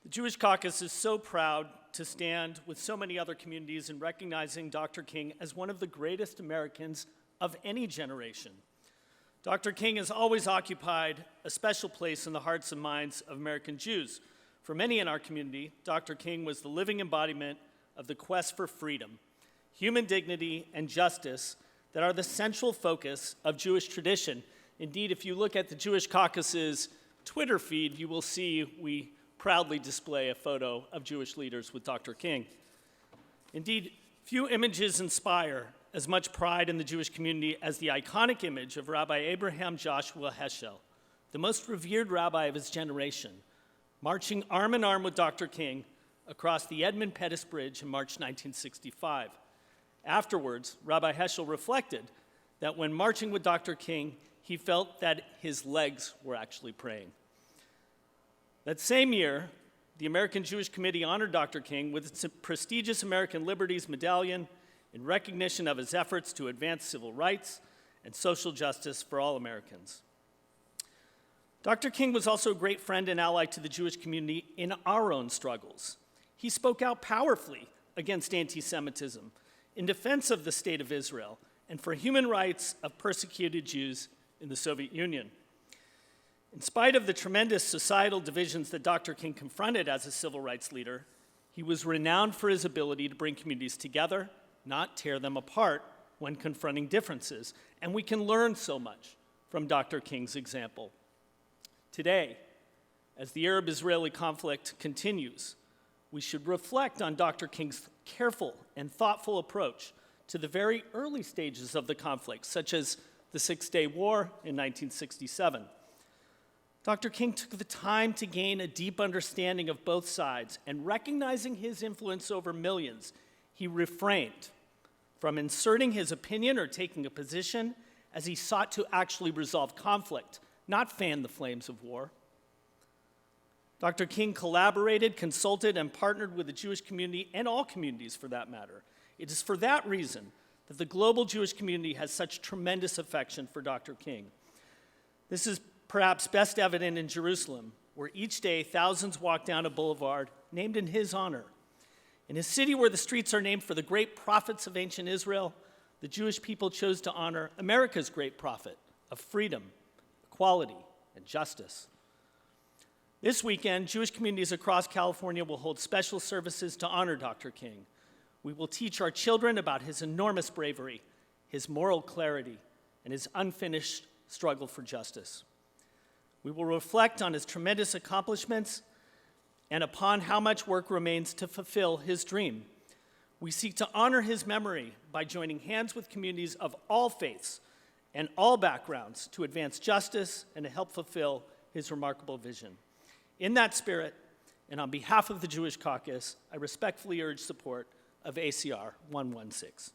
The Jewish Caucus is so proud to stand with so many other communities in recognizing Dr. King as one of the greatest Americans of any generation. Dr. King has always occupied a special place in the hearts and minds of American Jews. For many in our community, Dr. King was the living embodiment of the quest for freedom, human dignity, and justice that are the central focus of Jewish tradition. Indeed, if you look at the Jewish Caucus's Twitter feed, you will see we proudly display a photo of Jewish leaders with Dr. King. Indeed, few images inspire as much pride in the Jewish community as the iconic image of Rabbi Abraham Joshua Heschel, the most revered rabbi of his generation, marching arm in arm with Dr. King across the Edmund Pettus Bridge in March 1965. Afterwards, Rabbi Heschel reflected that when marching with Dr. King, he felt that his legs were actually praying. That same year, the American Jewish Committee honored Dr. King with its prestigious American Liberties Medallion in recognition of his efforts to advance civil rights and social justice for all Americans. Dr. King was also a great friend and ally to the Jewish community in our own struggles. He spoke out powerfully against anti-Semitism, in defense of the State of Israel, and for human rights of persecuted Jews in the Soviet Union. In spite of the tremendous societal divisions that Dr. King confronted as a civil rights leader, he was renowned for his ability to bring communities together, not tear them apart when confronting differences. And we can learn so much from Dr. King's example. Today, as the Arab-Israeli conflict continues, we should reflect on Dr. King's careful and thoughtful approach to the very early stages of the conflict, such as the Six-Day War in 1967. Dr. King took the time to gain a deep understanding of both sides, and recognizing his influence over millions, he refrained from inserting his opinion or taking a position as he sought to actually resolve conflict, not fan the flames of war. Dr. King collaborated, consulted, and partnered with the Jewish community, and all communities for that matter. It is for that reason that the global Jewish community has such tremendous affection for Dr. King. This is perhaps best evident in Jerusalem, where each day thousands walk down a boulevard named in his honor. In a city where the streets are named for the great prophets of ancient Israel, the Jewish people chose to honor America's great prophet of freedom, equality, and justice. This weekend, Jewish communities across California will hold special services to honor Dr. King. We will teach our children about his enormous bravery, his moral clarity, and his unfinished struggle for justice. We will reflect on his tremendous accomplishments and upon how much work remains to fulfill his dream. We seek to honor his memory by joining hands with communities of all faiths and all backgrounds to advance justice and to help fulfill his remarkable vision. In that spirit, and on behalf of the Jewish Caucus, I respectfully urge support of ACR 116.